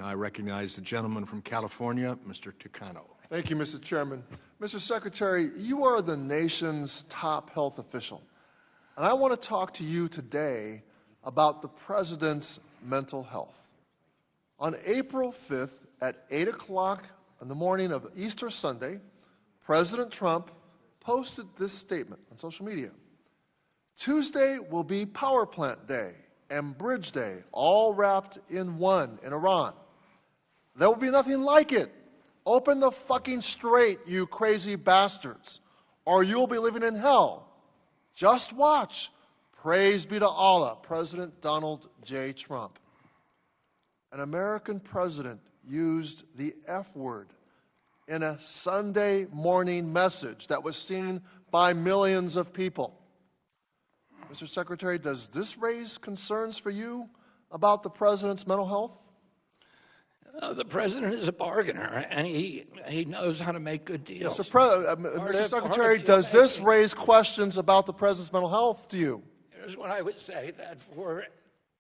Now I recognize the gentleman from California, Mr. Takano. Thank you, Mr. Chairman. Mr. Secretary, you are the nation's top health official, and I want to talk to you today about the President's mental health. On April 5th at 8 o'clock on the morning of Easter Sunday, President Trump posted this statement on social media. Tuesday will be Power Plant Day and Bridge Day, all wrapped in one in Iran. There will be nothing like it. Open the fucking strait, you crazy bastards, or you'll be living in hell. Just watch. Praise be to Allah, President Donald J. Trump. An American president used the F word in a Sunday morning message that was seen by millions of people. Mr. Secretary, does this raise concerns for you about the president's mental health? The president is a bargainer, and he knows how to make good deals. Mr. Secretary, does this raise questions about the president's mental health to you? Here's what I would say, that for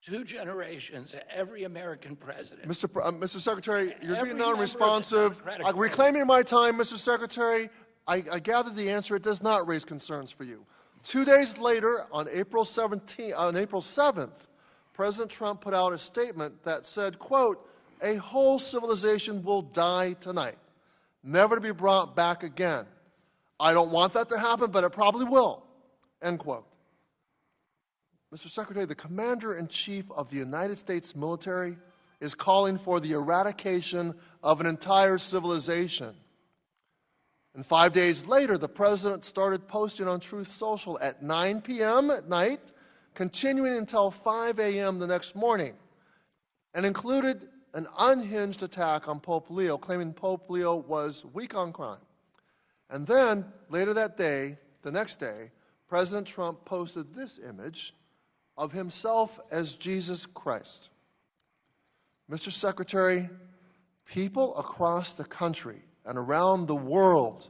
2 generations, every American president... Mr. Secretary, you're being non-responsive. Reclaiming my time, Mr. Secretary, I gather the answer, it does not raise concerns for you. 2 days later, on April 7th, President Trump put out a statement that said, quote, "A whole civilization will die tonight, never to be brought back again. I don't want that to happen, but it probably will," end quote. Mr. Secretary, the Commander-in-Chief of the United States military is calling for the eradication of an entire civilization. And 5 days later, the President started posting on Truth Social at 9 p.m. at night, continuing until 5 a.m. the next morning, and included an unhinged attack on Pope Leo, claiming Pope Leo was weak on crime. And then, later that day, the next day, President Trump posted this image of himself as Jesus Christ. Mr. Secretary, people across the country and around the world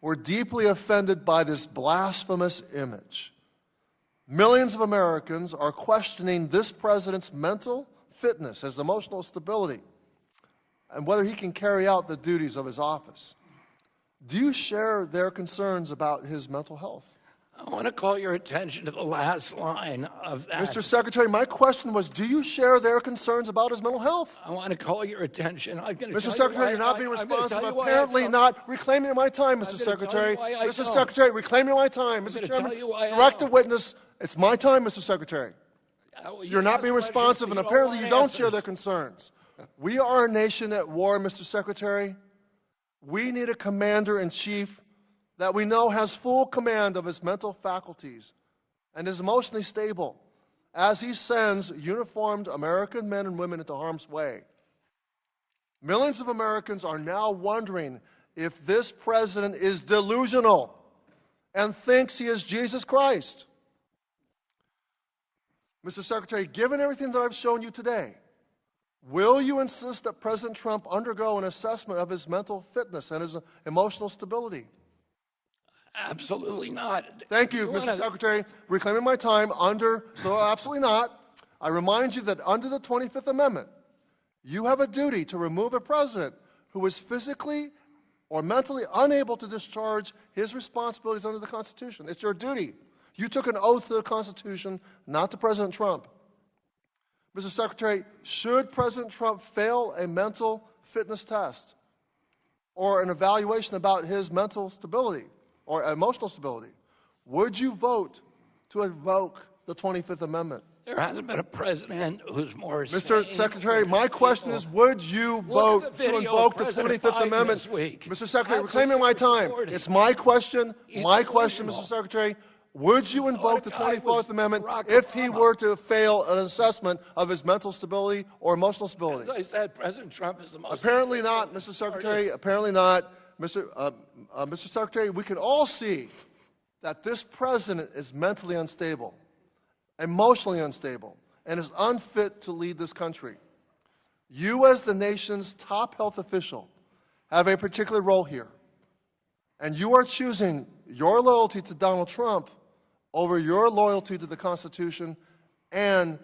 were deeply offended by this blasphemous image. Millions of Americans are questioning this president's mental fitness, his emotional stability, and whether he can carry out the duties of his office. Do you share their concerns about his mental health? I want to call your attention to the last line of that. Mr. Secretary, my question was, do you share their concerns about his mental health? I want to call your attention. Mr. Secretary, you're not being responsive. Apparently not. Reclaiming my time, Mr. Secretary. Mr. Secretary, reclaiming my time. Mr. Chairman, direct the witness. It's my time, Mr. Secretary. You're not being responsive, and apparently you don't share their concerns. We are a nation at war, Mr. Secretary. We need a commander-in-chief that we know has full command of his mental faculties and is emotionally stable as he sends uniformed American men and women into harm's way. Millions of Americans are now wondering if this president is delusional and thinks he is Jesus Christ. Mr. Secretary, given everything that I've shown you today, will you insist that President Trump undergo an assessment of his mental fitness and his emotional stability? Absolutely not. Thank you, Mr. Secretary. Reclaiming my time absolutely not. I remind you that under the 25th Amendment, you have a duty to remove a president who is physically or mentally unable to discharge his responsibilities under the Constitution. It's your duty. You took an oath to the Constitution, not to President Trump. Mr. Secretary, should President Trump fail a mental fitness test or an evaluation about his mental stability or emotional stability, would you vote to invoke the 25th Amendment? There hasn't been a president who's more Mr. Secretary, my question is, would you vote to invoke the 25th Amendment? Mr. Secretary, reclaiming my time. It's my question, Mr. Secretary. Would you invoke the 24th Amendment if he were to fail an assessment of his mental stability or emotional stability? As I said, President Trump is the most... Apparently not, Mr. Secretary. Apparently not. Mr. Secretary, we can all see that this president is mentally unstable, emotionally unstable, and is unfit to lead this country. You, as the nation's top health official, have a particular role here, and you are choosing your loyalty to Donald Trump over your loyalty to the Constitution and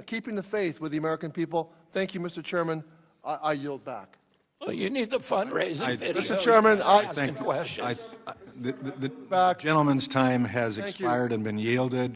keeping the faith with the American people Thank you, Mr. Chairman. I yield back. Well, you need the fundraising video. Mr. Chairman, asking questions. The gentleman's time has Thank you. expired and been yielded.